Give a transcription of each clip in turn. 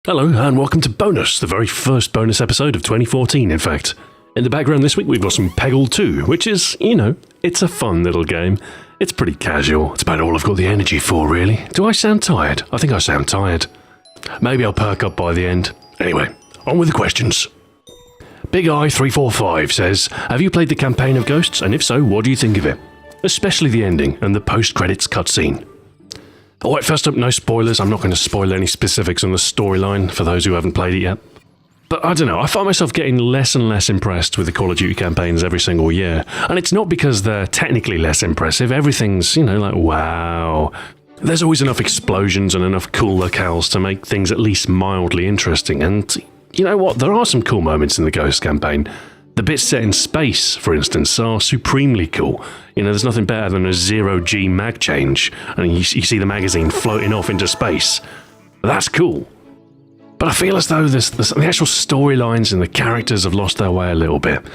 Hello and welcome to Bonus, the very first bonus episode of 2014 in fact. In the background this week we've got some Peggle 2, which is, it's a fun little game. It's pretty casual, it's about all I've got the energy for really. Do I sound tired? I think I sound tired. Maybe I'll perk up by the end. Anyway, on with the questions. Big Eye 345 says, have you played the campaign of Ghosts, and if so, what do you think of it? Especially the ending and the post-credits cutscene. Alright, first up, no spoilers. I'm not going to spoil any specifics on the storyline for those who haven't played it yet. But I don't know, I find myself getting less and less impressed with the Call of Duty campaigns every single year. And it's not because they're technically less impressive, everything's, like, wow. There's always enough explosions and enough cool locales to make things at least mildly interesting. And you know what, there are some cool moments in the Ghost campaign. The bits set in space, for instance, are supremely cool. There's nothing better than a zero-G mag change, and you see the magazine floating off into space. That's cool. But I feel as though the actual storylines and the characters have lost their way a little bit.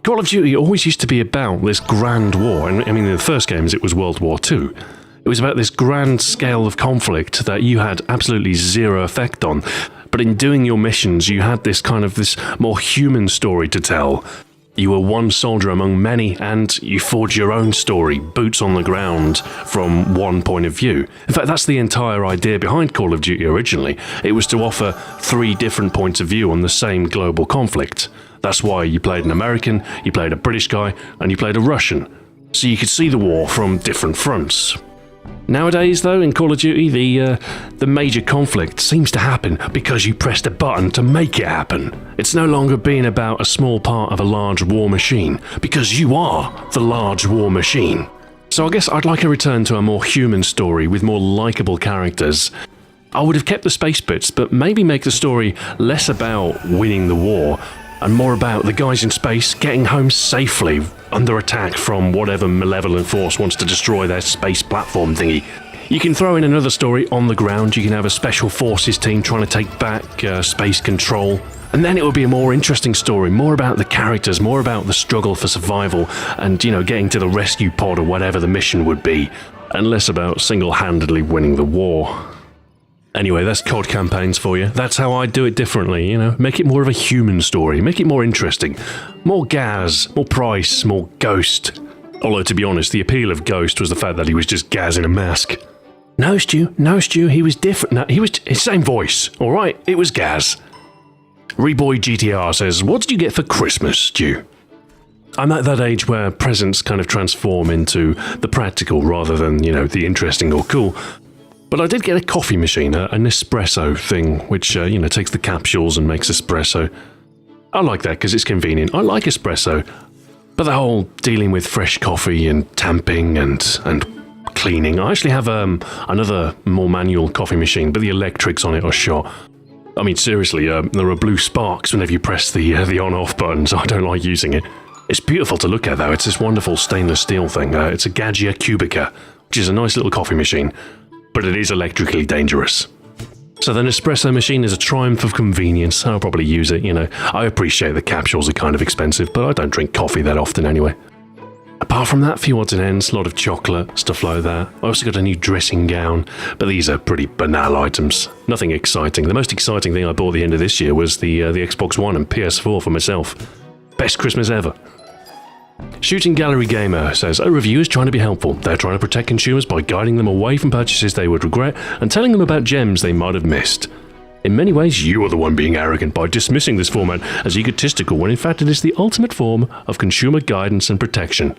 Call of Duty always used to be about this grand war, and in the first games it was World War II. It was about this grand scale of conflict that you had absolutely zero effect on. But in doing your missions, you had this more human story to tell. You were one soldier among many, and you forged your own story, boots on the ground, from one point of view. In fact, that's the entire idea behind Call of Duty originally. It was to offer 3 different points of view on the same global conflict. That's why you played an American, you played a British guy, and you played a Russian. So you could see the war from different fronts. Nowadays, though, in Call of Duty, the major conflict seems to happen because you pressed a button to make it happen. It's no longer being about a small part of a large war machine, because you are the large war machine. So I guess I'd like a return to a more human story with more likeable characters. I would have kept the space bits, but maybe make the story less about winning the war, and more about the guys in space getting home safely under attack from whatever malevolent force wants to destroy their space platform thingy. You can throw in another story on the ground, you can have a special forces team trying to take back space control, and then it would be a more interesting story, more about the characters, more about the struggle for survival, and, getting to the rescue pod or whatever the mission would be, and less about single-handedly winning the war. Anyway, that's COD campaigns for you. That's how I do it differently, Make it more of a human story, make it more interesting. More Gaz, more Price, more Ghost. Although, to be honest, the appeal of Ghost was the fact that he was just Gaz in a mask. No, Stu, he was different. No, he was his same voice, alright? It was Gaz. Reboy GTR says, what did you get for Christmas, Stu? I'm at that age where presents kind of transform into the practical rather than, the interesting or cool. But I did get a coffee machine, an espresso thing, which, takes the capsules and makes espresso. I like that because it's convenient. I like espresso. But the whole dealing with fresh coffee and tamping and cleaning. I actually have another more manual coffee machine, but the electrics on it are shot. I mean, seriously, there are blue sparks whenever you press the on-off button, so I don't like using it. It's beautiful to look at, though. It's this wonderful stainless steel thing. It's a Gadget Cubica, which is a nice little coffee machine. But it is electrically dangerous. So the Nespresso machine is a triumph of convenience. I'll probably use it, I appreciate the capsules are kind of expensive, but I don't drink coffee that often anyway. Apart from that, a few odds and ends, a lot of chocolate, stuff like that. I also got a new dressing gown, but these are pretty banal items. Nothing exciting. The most exciting thing I bought at the end of this year was the Xbox One and PS4 for myself. Best Christmas ever. Shooting Gallery Gamer says, a review is trying to be helpful. They're trying to protect consumers by guiding them away from purchases they would regret and telling them about gems they might have missed. In many ways, you are the one being arrogant by dismissing this format as egotistical when in fact it is the ultimate form of consumer guidance and protection.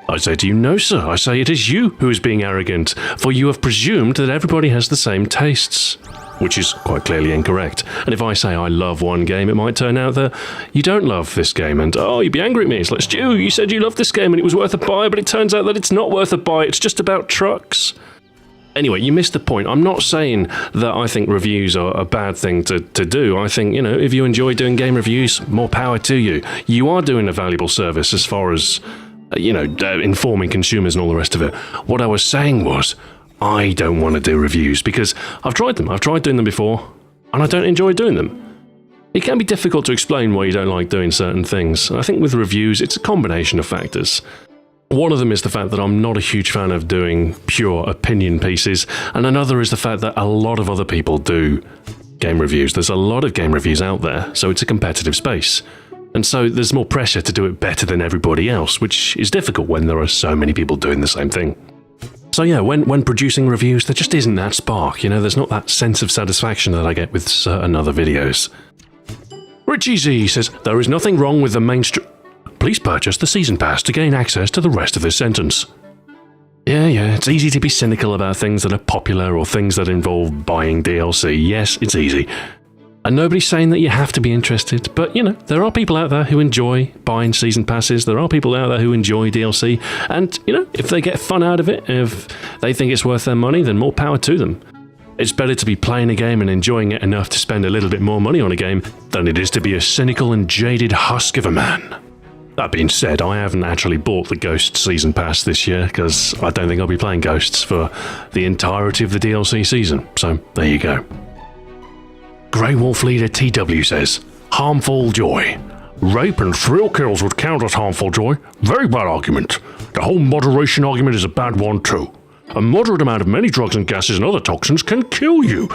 I say to you, no sir, I say it is you who is being arrogant, for you have presumed that everybody has the same tastes. Which is quite clearly incorrect. And if I say I love one game, it might turn out that you don't love this game, and you'd be angry at me. It's like, Stu, you said you loved this game and it was worth a buy, but it turns out that it's not worth a buy, it's just about trucks. Anyway, you missed the point. I'm not saying that I think reviews are a bad thing to do. I think, if you enjoy doing game reviews, more power to you. You are doing a valuable service as far as, informing consumers and all the rest of it. What I was saying was, I don't want to do reviews because I've tried them. I've tried doing them before, and I don't enjoy doing them. It can be difficult to explain why you don't like doing certain things. I think with reviews, it's a combination of factors. One of them is the fact that I'm not a huge fan of doing pure opinion pieces, and another is the fact that a lot of other people do game reviews. There's a lot of game reviews out there, so it's a competitive space. And so there's more pressure to do it better than everybody else, which is difficult when there are so many people doing the same thing. So yeah, when producing reviews, there just isn't that spark, there's not that sense of satisfaction that I get with certain other videos. Richie Z says, there is nothing wrong with the mainstream... Please purchase the Season Pass to gain access to the rest of this sentence. Yeah, it's easy to be cynical about things that are popular or things that involve buying DLC. Yes, it's easy. And nobody's saying that you have to be interested, but, there are people out there who enjoy buying Season Passes, there are people out there who enjoy DLC, and, if they get fun out of it, if they think it's worth their money, then more power to them. It's better to be playing a game and enjoying it enough to spend a little bit more money on a game than it is to be a cynical and jaded husk of a man. That being said, I haven't actually bought the Ghost Season Pass this year, because I don't think I'll be playing Ghosts for the entirety of the DLC season, so there you go. GreyWolf Leader TW says, harmful joy. Rape and thrill kills would count as harmful joy. Very bad argument. The whole moderation argument is a bad one too. A moderate amount of many drugs and gases and other toxins can kill you.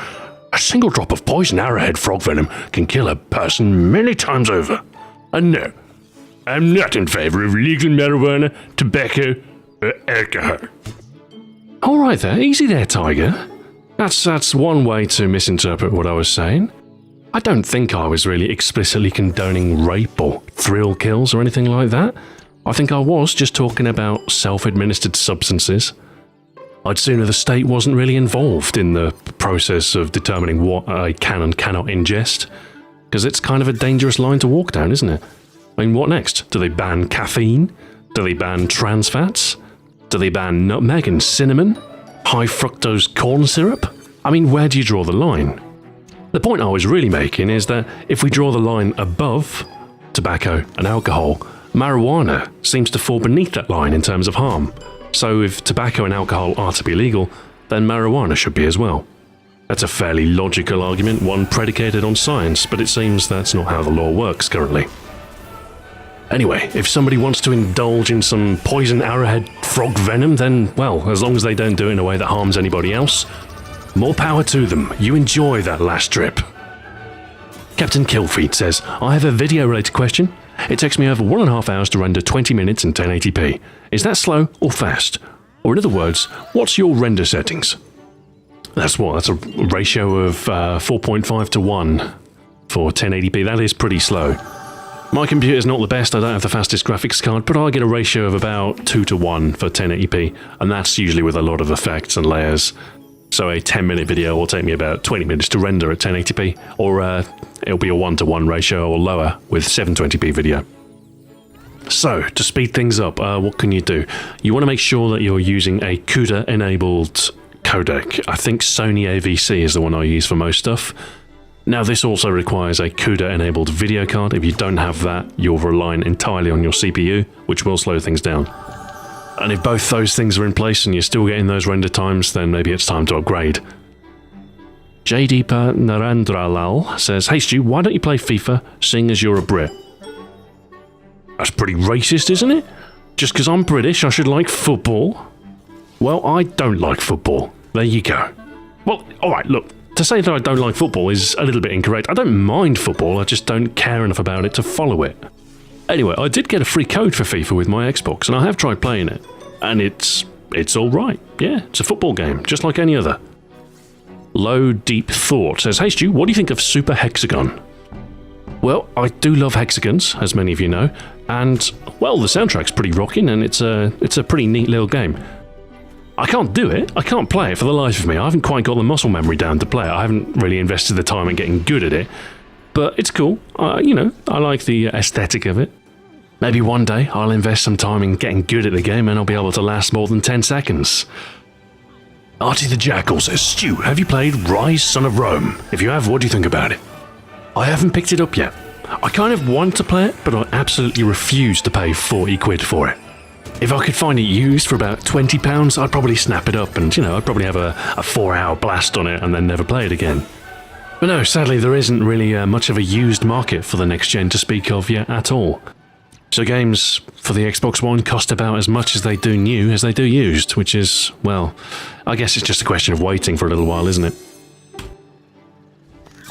A single drop of poison arrowhead frog venom can kill a person many times over. And no, I'm not in favor of legal marijuana, tobacco, or alcohol. Alright there, easy there, Tiger. That's one way to misinterpret what I was saying. I don't think I was really explicitly condoning rape or thrill kills or anything like that. I think I was just talking about self-administered substances. I'd sooner the state wasn't really involved in the process of determining what I can and cannot ingest, because it's kind of a dangerous line to walk down, isn't it? I mean, what next? Do they ban caffeine? Do they ban trans fats? Do they ban nutmeg and cinnamon? High fructose corn syrup? I mean, where do you draw the line? The point I was really making is that if we draw the line above tobacco and alcohol, marijuana seems to fall beneath that line in terms of harm. So if tobacco and alcohol are to be legal, then marijuana should be as well. That's a fairly logical argument, one predicated on science, but it seems that's not how the law works currently. Anyway, if somebody wants to indulge in some poison arrowhead frog venom, then, well, as long as they don't do it in a way that harms anybody else, more power to them. You enjoy that last trip. Captain Killfeet says, I have a video-related question. It takes me over 1.5 hours to render 20 minutes in 1080p. Is that slow or fast? Or in other words, what's your render settings? That's a ratio of 4.5 to 1 for 1080p. That is pretty slow. My computer's not the best, I don't have the fastest graphics card, but I get a ratio of about 2 to 1 for 1080p, and that's usually with a lot of effects and layers. So a 10-minute video will take me about 20 minutes to render at 1080p, or it'll be a 1-to-1 ratio or lower with 720p video. So, to speed things up, what can you do? You want to make sure that you're using a CUDA-enabled codec. I think Sony AVC is the one I use for most stuff. Now, this also requires a CUDA-enabled video card. If you don't have that, you're relying entirely on your CPU, which will slow things down. And if both those things are in place and you're still getting those render times, then maybe it's time to upgrade. JDeepa Narandralal says, hey Stu, why don't you play FIFA, seeing as you're a Brit? That's pretty racist, isn't it? Just because I'm British, I should like football? Well, I don't like football. There you go. Well, alright, look. To say that I don't like football is a little bit incorrect. I don't mind football, I just don't care enough about it to follow it. Anyway, I did get a free code for FIFA with my Xbox, and I have tried playing it. And it's alright. Yeah, it's a football game, just like any other. Low Deep Thought says, hey Stu, what do you think of Super Hexagon? Well, I do love hexagons, as many of you know, and, well, the soundtrack's pretty rocking, and it's a pretty neat little game. I can't do it. I can't play it for the life of me. I haven't quite got the muscle memory down to play it. I haven't really invested the time in getting good at it. But it's cool. I like the aesthetic of it. Maybe one day I'll invest some time in getting good at the game and I'll be able to last more than 10 seconds. Artie the Jackal says, Stu, have you played Ryse Son of Rome? If you have, what do you think about it? I haven't picked it up yet. I kind of want to play it, but I absolutely refuse to pay 40 quid for it. If I could find it used for about £20, I'd probably snap it up and, I'd probably have a 4-hour blast on it and then never play it again. But no, sadly there isn't really much of a used market for the next gen to speak of yet at all. So games for the Xbox One cost about as much as they do new as they do used, which is, well, I guess it's just a question of waiting for a little while, isn't it?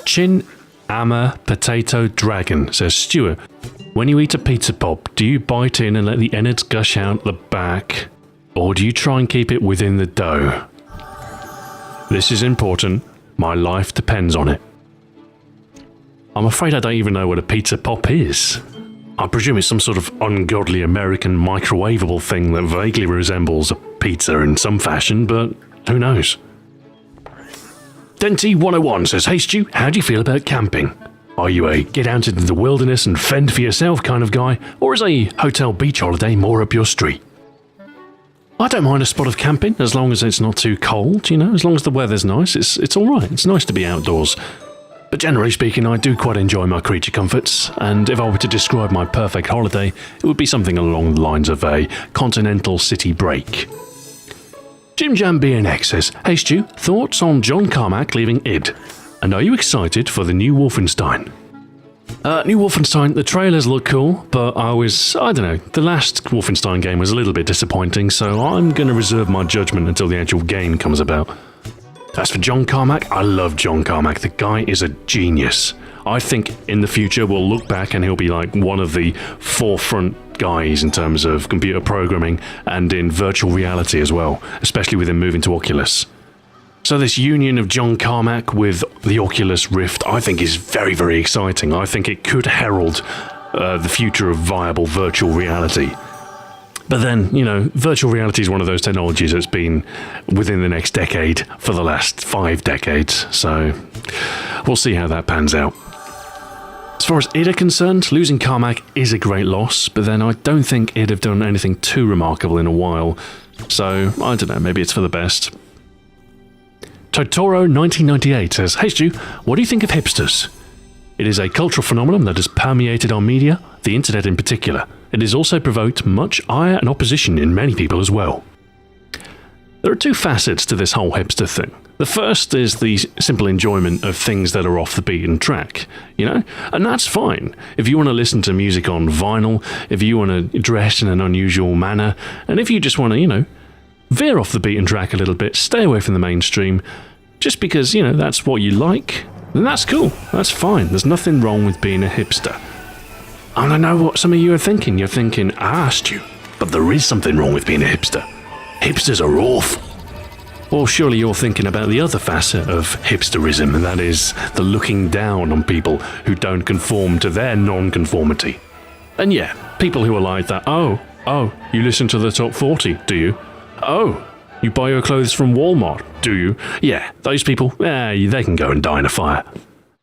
Chin Amma Potato Dragon says, Stuart, when you eat a pizza pop, do you bite in and let the innards gush out the back? Or do you try and keep it within the dough? This is important. My life depends on it. I'm afraid I don't even know what a pizza pop is. I presume it's some sort of ungodly American microwavable thing that vaguely resembles a pizza in some fashion, but who knows? Denty101 says, hey Stu, how do you feel about camping? Are you a get out into the wilderness and fend for yourself kind of guy, or is a hotel beach holiday more up your street? I don't mind a spot of camping, as long as it's not too cold, as long as the weather's nice, it's alright, it's nice to be outdoors. But generally speaking, I do quite enjoy my creature comforts, and if I were to describe my perfect holiday, it would be something along the lines of a continental city break. Jim Jam BNX says, hey Stu, thoughts on John Carmack leaving id? And are you excited for the new Wolfenstein? New Wolfenstein, the trailers look cool, but I don't know, the last Wolfenstein game was a little bit disappointing, so I'm going to reserve my judgment until the actual game comes about. As for John Carmack, I love John Carmack. The guy is a genius. I think in the future we'll look back and he'll be like one of the forefront guys in terms of computer programming and in virtual reality as well, especially with him moving to Oculus. So this union of John Carmack with the Oculus Rift, I think is very, very exciting. I think it could herald the future of viable virtual reality. But then, virtual reality is one of those technologies that's been within the next decade for the last 5 decades. So we'll see how that pans out. As far as id are concerned, losing Carmack is a great loss, but then I don't think id have done anything too remarkable in a while. So, I don't know, maybe it's for the best. Totoro1998 says, hey Stu, what do you think of hipsters? It is a cultural phenomenon that has permeated our media, the internet in particular. It has also provoked much ire and opposition in many people as well. There are 2 facets to this whole hipster thing. The first is the simple enjoyment of things that are off the beaten track, and that's fine. If you want to listen to music on vinyl, if you want to dress in an unusual manner, and if you just want to, veer off the beaten track a little bit, stay away from the mainstream, just because, that's what you like, then that's cool, that's fine. There's nothing wrong with being a hipster. And I know what some of you are thinking. You're thinking, Stu, but there is something wrong with being a hipster. Hipsters are awful. Or surely you're thinking about the other facet of hipsterism, and that is the looking down on people who don't conform to their non-conformity. And yeah, people who are like that, oh, you listen to the top 40, do you? Oh, you buy your clothes from Walmart, do you? Yeah, those people, they can go and die in a fire.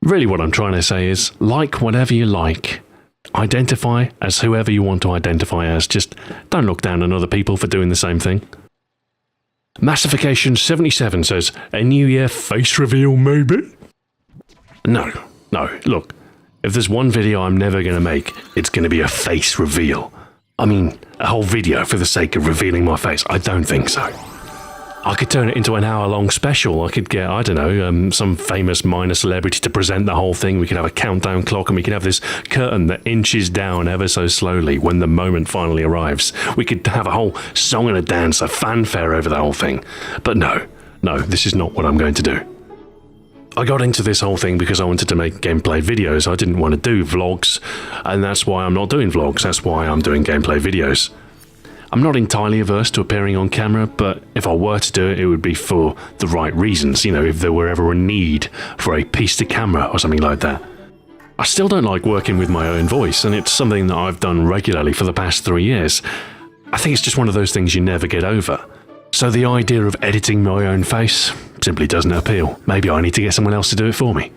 Really what I'm trying to say is, like whatever you like. Identify as whoever you want to identify as, just don't look down on other people for doing the same thing. Massification 77 says, a New Year face reveal maybe? No, look, if there's one video I'm never going to make, it's going to be a face reveal. I mean, a whole video for the sake of revealing my face, I don't think so. I could turn it into an hour-long special. I could get, some famous minor celebrity to present the whole thing. We could have a countdown clock and we could have this curtain that inches down ever so slowly when the moment finally arrives. We could have a whole song and a dance, a fanfare over the whole thing. But no, this is not what I'm going to do. I got into this whole thing because I wanted to make gameplay videos. I didn't want to do vlogs, and that's why I'm not doing vlogs. That's why I'm doing gameplay videos. I'm not entirely averse to appearing on camera, but if I were to do it, it would be for the right reasons, if there were ever a need for a piece to camera or something like that. I still don't like working with my own voice, and it's something that I've done regularly for the past 3 years. I think it's just one of those things you never get over. So the idea of editing my own face simply doesn't appeal. Maybe I need to get someone else to do it for me.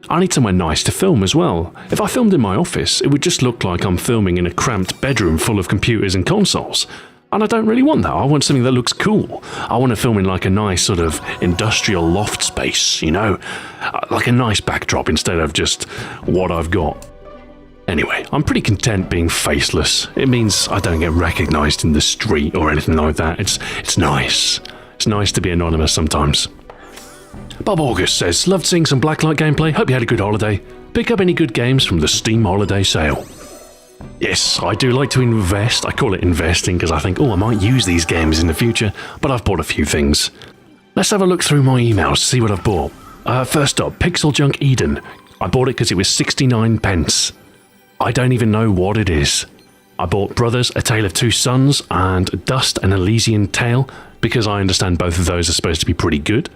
I need somewhere nice to film as well. If I filmed in my office, it would just look like I'm filming in a cramped bedroom full of computers and consoles. And I don't really want that. I want something that looks cool. I want to film in like a nice sort of industrial loft space, like a nice backdrop instead of just what I've got. Anyway, I'm pretty content being faceless. It means I don't get recognized in the street or anything like that. It's nice. It's nice to be anonymous sometimes. Bob August says, loved seeing some Blacklight gameplay, hope you had a good holiday. Pick up any good games from the Steam holiday sale. Yes, I do like to invest. I call it investing because I think, I might use these games in the future, but I've bought a few things. Let's have a look through my emails to see what I've bought. First up, Pixel Junk Eden. I bought it because it was 69 pence. I don't even know what it is. I bought Brothers, A Tale of Two Sons, and Dust and Elysian Tale, because I understand both of those are supposed to be pretty good.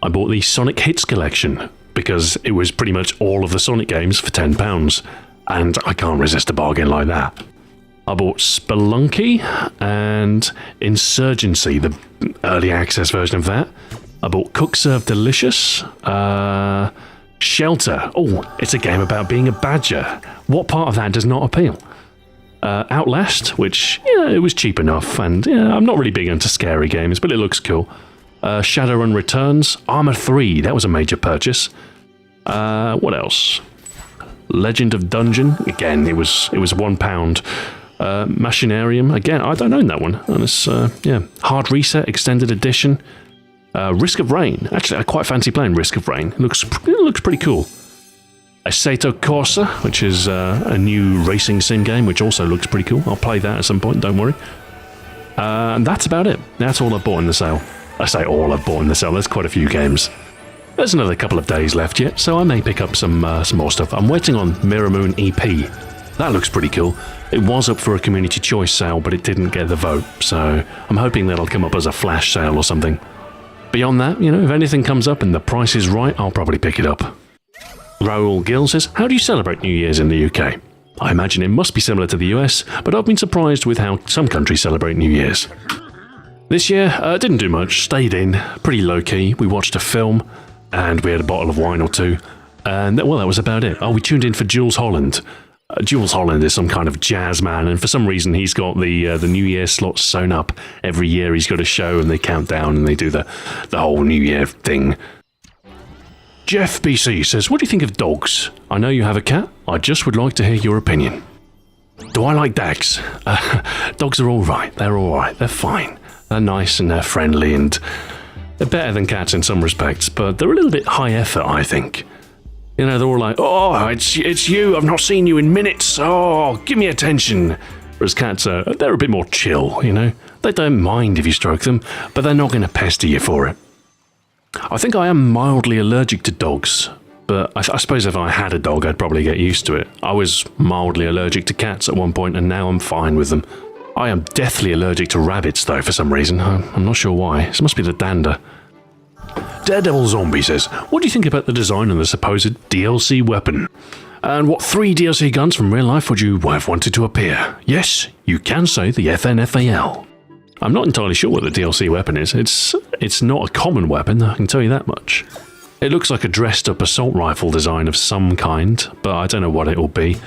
I bought the Sonic Hits collection, because it was pretty much all of the Sonic games for £10, and I can't resist a bargain like that. I bought Spelunky and Insurgency, the early access version of that. I bought Cook Serve Delicious. Shelter. Oh, it's a game about being a badger. What part of that does not appeal? Outlast, which, it was cheap enough, and I'm not really big into scary games, but it looks cool. Shadowrun Returns. Arma 3, that was a major purchase. What else? Legend of Dungeon. Again, it was £1. Machinarium. Again, I don't own that one. And it's, Hard Reset Extended Edition. Risk of Rain. Actually, I quite fancy playing Risk of Rain. It looks pretty cool. Assetto Corsa, which is a new racing sim game, which also looks pretty cool. I'll play that at some point, don't worry. And that's about it. That's all I've bought in the sale. I say all I've bought in the sale. There's quite a few games. There's another couple of days left yet, so I may pick up some more stuff. I'm waiting on Mirror Moon EP. That looks pretty cool. It was up for a community choice sale, but it didn't get the vote, so I'm hoping that'll come up as a flash sale or something. Beyond that, if anything comes up and the price is right, I'll probably pick it up. Raoul Gill says, how do you celebrate New Year's in the UK? I imagine it must be similar to the US, but I've been surprised with how some countries celebrate New Year's. This year, didn't do much, stayed in, pretty low-key. We watched a film, and we had a bottle of wine or two, and that was about it. Oh, we tuned in for Jules Holland. Jules Holland is some kind of jazz man, and for some reason he's got the New Year slot sewn up. Every year he's got a show, and they count down, and they do the whole New Year thing. Jeff BC says, what do you think of dogs? I know you have a cat. I just would like to hear your opinion. Do I like dogs? Dogs are all right. They're all right. They're fine. They're nice and they're friendly, and they're better than cats in some respects, but they're a little bit high effort, I think. They're all like, oh, it's you, I've not seen you in minutes, oh, give me attention. Whereas cats they're a bit more chill, They don't mind if you stroke them, but they're not going to pester you for it. I think I am mildly allergic to dogs, but I suppose if I had a dog, I'd probably get used to it. I was mildly allergic to cats at one point, and now I'm fine with them. I am deathly allergic to rabbits, though, for some reason. I'm not sure why. This must be the dander. Daredevil Zombie says, what do you think about the design of the supposed DLC weapon? And what 3 DLC guns from real life would you have wanted to appear? Yes, you can say the FNFAL. I'm not entirely sure what the DLC weapon is. It's not a common weapon, I can tell you that much. It looks like a dressed-up assault rifle design of some kind, but I don't know what it will be.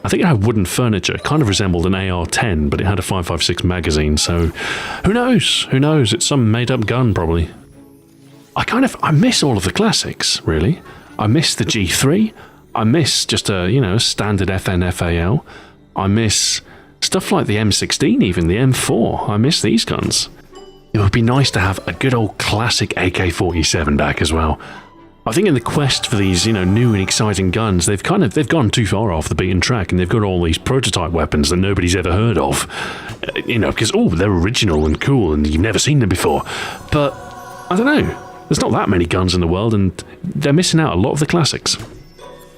I think it had wooden furniture. It kind of resembled an AR-10, but it had a 5.56 magazine, so who knows? Who knows? It's some made-up gun, probably. I miss all of the classics, really. I miss the G3. I miss just a standard FNFAL. I miss stuff like the M16, even the M4. I miss these guns. It would be nice to have a good old classic AK-47 back as well. I think in the quest for these, new and exciting guns, they've gone too far off the beaten track, and they've got all these prototype weapons that nobody's ever heard of. Because, they're original and cool, and you've never seen them before. But, I don't know. There's not that many guns in the world, and they're missing out a lot of the classics.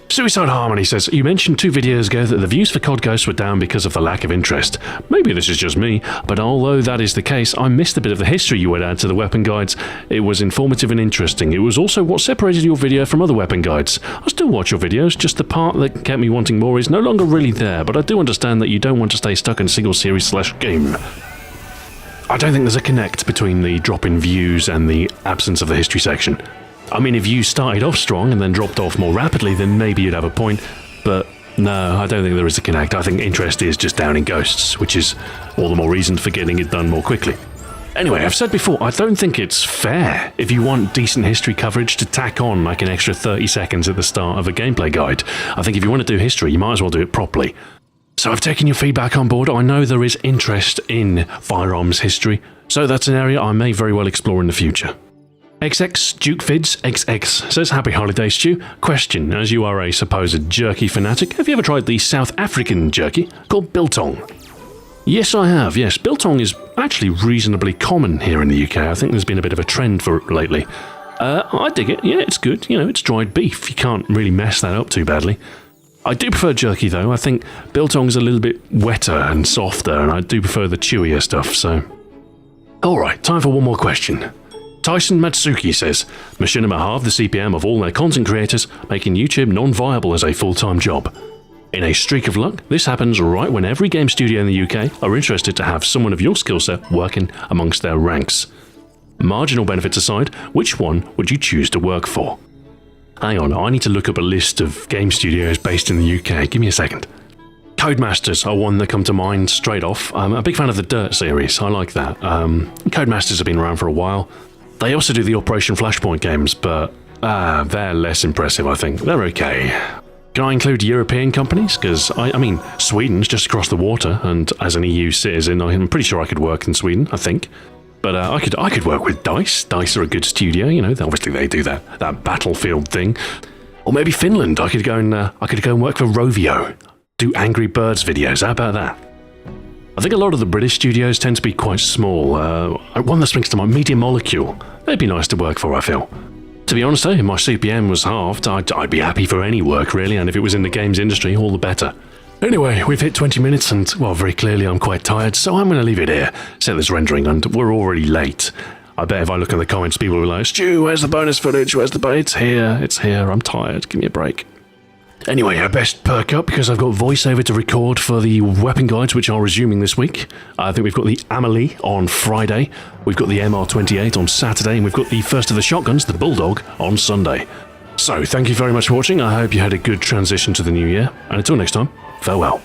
Suicide Harmony says, you mentioned 2 videos ago that the views for COD Ghosts were down because of the lack of interest. Maybe this is just me, but although that is the case, I missed a bit of the history you would add to the weapon guides. It was informative and interesting. It was also what separated your video from other weapon guides. I still watch your videos, just the part that kept me wanting more is no longer really there, but I do understand that you don't want to stay stuck in a single series / game. I don't think there's a connect between the drop in views and the absence of the history section. I mean, if you started off strong and then dropped off more rapidly, then maybe you'd have a point, but no, I don't think there is a connect. I think interest is just down in Ghosts, which is all the more reason for getting it done more quickly. Anyway, I've said before, I don't think it's fair if you want decent history coverage to tack on like an extra 30 seconds at the start of a gameplay guide. I think if you want to do history, you might as well do it properly. So I've taken your feedback on board. I know there is interest in firearms history, so that's an area I may very well explore in the future. XX Duke Vids XX says, happy holidays, Stu. Question, as you are a supposed jerky fanatic, have you ever tried the South African jerky called biltong? Yes, I have, yes. Biltong is actually reasonably common here in the UK. I think there's been a bit of a trend for it lately. I dig it. Yeah, it's good. You know, it's dried beef. You can't really mess that up too badly. I do prefer jerky, though. I think biltong's a little bit wetter and softer, and I do prefer the chewier stuff, so... Alright, time for one more question. Tyson Matsuki says, Machinima halved the CPM of all their content creators, making YouTube non-viable as a full-time job. In a streak of luck, this happens right when every game studio in the UK are interested to have someone of your skill set working amongst their ranks. Marginal benefits aside, which one would you choose to work for? Hang on, I need to look up a list of game studios based in the UK. Give me a second. Codemasters are one that come to mind straight off. I'm a big fan of the Dirt series. I like that. Codemasters have been around for a while. They also do the Operation Flashpoint games, but they're less impressive, I think. They're okay. Can I include European companies? Because, I mean, Sweden's just across the water, and as an EU citizen, I'm pretty sure I could work in Sweden, I think. But I could work with DICE. DICE are a good studio, you know. Obviously, they do that Battlefield thing. Or maybe Finland. I could go and work for Rovio. Do Angry Birds videos. How about that? I think a lot of the British studios tend to be quite small. One that springs to mind, Media Molecule. They'd be nice to work for, I feel. To be honest though, if my CPM was halved, I'd be happy for any work really, and if it was in the games industry, all the better. Anyway, we've hit 20 minutes and, well, very clearly I'm quite tired, so I'm going to leave it here. Set this rendering and we're already late. I bet if I look in the comments, people will be like, Stu, where's the bonus footage? It's here, I'm tired, give me a break. Anyway, I best perk up because I've got voiceover to record for the weapon guides, which are resuming this week. I think we've got the Amelie on Friday, we've got the MR28 on Saturday, and we've got the first of the shotguns, the Bulldog, on Sunday. So, thank you very much for watching. I hope you had a good transition to the new year, and until next time, farewell.